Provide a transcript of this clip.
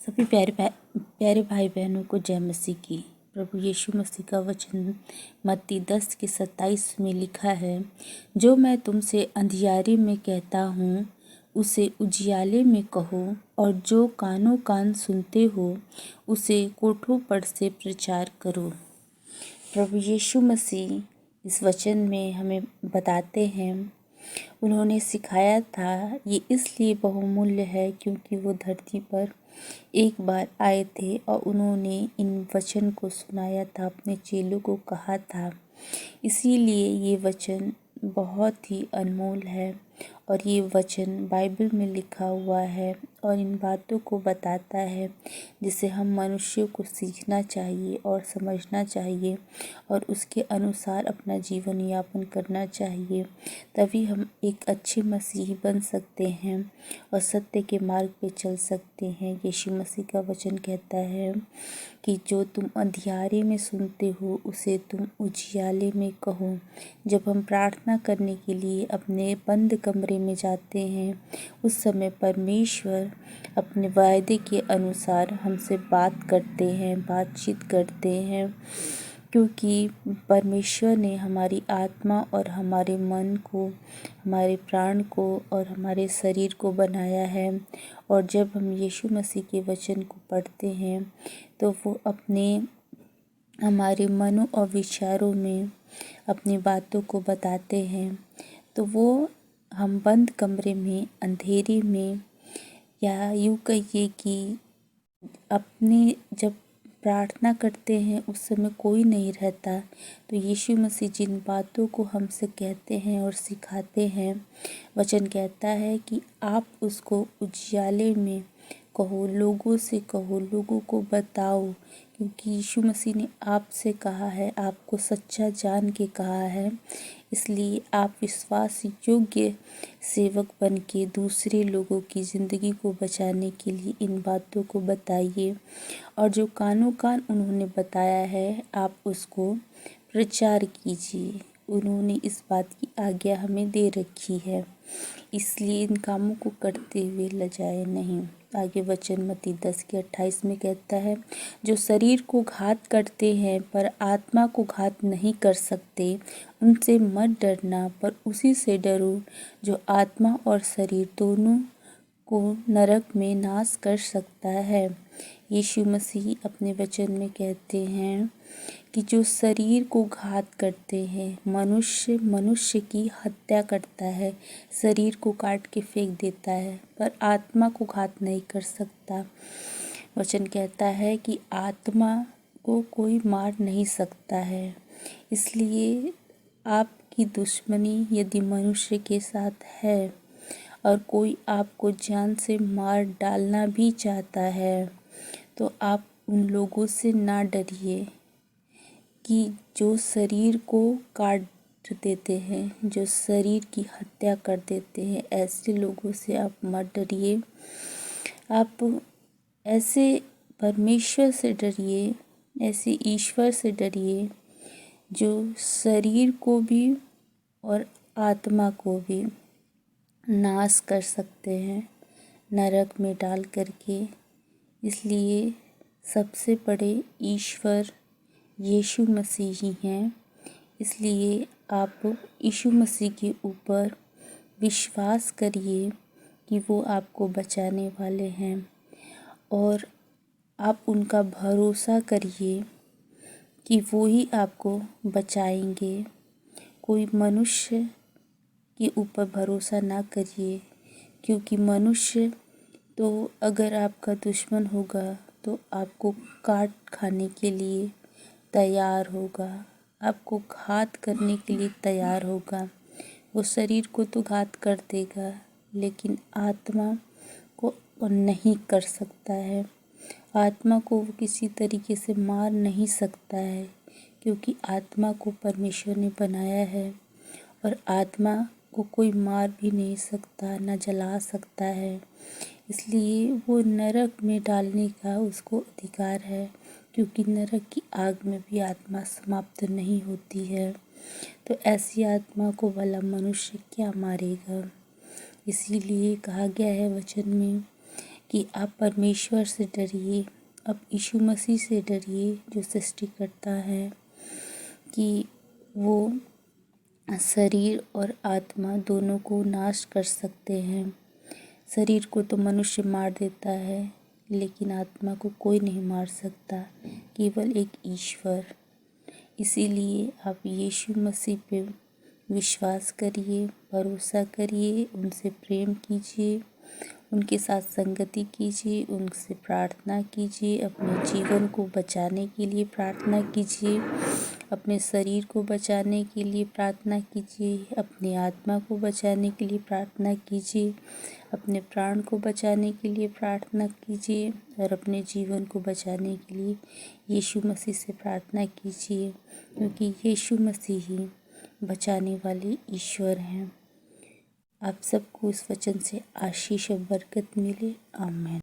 सभी प्यारे भाई बहनों को जय मसीह की। प्रभु यीशु मसीह का वचन मत्ती 10:27 में लिखा है, जो मैं तुमसे अंधियारे में कहता हूँ उसे उजियाले में कहो, और जो कानों कान सुनते हो उसे कोठों पर से प्रचार करो। प्रभु यीशु मसीह इस वचन में हमें बताते हैं, उन्होंने सिखाया था। ये इसलिए बहुमूल्य है क्योंकि वो धरती पर एक बार आए थे और उन्होंने इन वचन को सुनाया था, अपने चेलों को कहा था। इसीलिए ये वचन बहुत ही अनमोल है और ये वचन बाइबल में लिखा हुआ है और इन बातों को बताता है जिसे हम मनुष्यों को सीखना चाहिए और समझना चाहिए और उसके अनुसार अपना जीवन यापन करना चाहिए। तभी हम एक अच्छे मसीही बन सकते हैं और सत्य के मार्ग पे चल सकते हैं। यीशु मसीह का वचन कहता है कि जो तुम अंधियारे में सुनते हो उसे तुम उजियाले में कहो। जब हम प्रार्थना करने के लिए अपने बंद कमरे में जाते हैं उस समय परमेश्वर अपने वायदे के अनुसार हमसे बातचीत करते हैं, क्योंकि परमेश्वर ने हमारी आत्मा और हमारे मन को, हमारे प्राण को और हमारे शरीर को बनाया है। और जब हम यीशु मसीह के वचन को पढ़ते हैं तो वो हमारे मनों और विचारों में अपनी बातों को बताते हैं। तो वो हम बंद कमरे में, अंधेरे में, या यूँ कहिए कि अपने जब प्रार्थना करते हैं उस समय कोई नहीं रहता, तो यीशु मसीह जिन बातों को हमसे कहते हैं और सिखाते हैं, वचन कहता है कि आप उसको उजियाले में कहो, लोगों से कहो, लोगों को बताओ, क्योंकि यीशु मसीह ने आपसे कहा है, आपको सच्चा जान के कहा है। इसलिए आप विश्वास योग्य सेवक बन के दूसरे लोगों की ज़िंदगी को बचाने के लिए इन बातों को बताइए। और जो कानों कान उन्होंने बताया है आप उसको प्रचार कीजिए। उन्होंने इस बात की आज्ञा हमें दे रखी है, इसलिए इन कामों को करते हुए लजाए नहीं। आगे वचन मत्ती 10:28 में कहता है, जो शरीर को घात करते हैं पर आत्मा को घात नहीं कर सकते, उनसे मत डरना, पर उसी से डरो जो आत्मा और शरीर दोनों को नरक में नाश कर सकता है। यीशु मसीह अपने वचन में कहते हैं कि जो शरीर को घात करते हैं, मनुष्य की हत्या करता है, शरीर को काट के फेंक देता है, पर आत्मा को घात नहीं कर सकता। वचन कहता है कि आत्मा को कोई मार नहीं सकता है। इसलिए आपकी दुश्मनी यदि मनुष्य के साथ है और कोई आपको जान से मार डालना भी चाहता है, तो आप उन लोगों से ना डरिए कि जो शरीर को काट देते हैं, जो शरीर की हत्या कर देते हैं, ऐसे लोगों से आप मत डरिए। आप ऐसे परमेश्वर से डरिए, ऐसे ईश्वर से डरिए जो शरीर को भी और आत्मा को भी नाश कर सकते हैं नरक में डाल करके। इसलिए सबसे बड़े ईश्वर यीशु मसीह ही हैं। इसलिए आप यीशु मसीह के ऊपर विश्वास करिए कि वो आपको बचाने वाले हैं और आप उनका भरोसा करिए कि वो ही आपको बचाएंगे। कोई मनुष्य के ऊपर भरोसा ना करिए, क्योंकि मनुष्य तो अगर आपका दुश्मन होगा तो आपको काट खाने के लिए तैयार होगा, आपको घात करने के लिए तैयार होगा। वो शरीर को तो घात कर देगा लेकिन आत्मा को नहीं कर सकता है। आत्मा को वो किसी तरीके से मार नहीं सकता है, क्योंकि आत्मा को परमेश्वर ने बनाया है और आत्मा को कोई मार भी नहीं सकता, ना जला सकता है। इसलिए वो नरक में डालने का उसको अधिकार है, क्योंकि नरक की आग में भी आत्मा समाप्त नहीं होती है। तो ऐसी आत्मा को भला मनुष्य क्या मारेगा। इसीलिए कहा गया है वचन में कि आप परमेश्वर से डरिए, आप यीशु मसीह से डरिए जो सृष्टिकर्ता है, कि वो शरीर और आत्मा दोनों को नाश कर सकते हैं। शरीर को तो मनुष्य मार देता है, लेकिन आत्मा को कोई नहीं मार सकता, केवल एक ईश्वर। इसीलिए आप यीशु मसीह पे विश्वास करिए, भरोसा करिए, उनसे प्रेम कीजिए, उनके साथ संगति कीजिए, उनसे प्रार्थना कीजिए, अपने जीवन को बचाने के लिए प्रार्थना कीजिए, अपने शरीर को बचाने के लिए प्रार्थना कीजिए, अपनी आत्मा को बचाने के लिए प्रार्थना कीजिए, अपने प्राण को बचाने के लिए प्रार्थना कीजिए और अपने जीवन को बचाने के लिए यीशु मसीह से प्रार्थना कीजिए, क्योंकि यीशु मसीह ही बचाने वाले ईश्वर हैं। आप सबको इस वचन से आशीष और बरकत मिले। आमीन।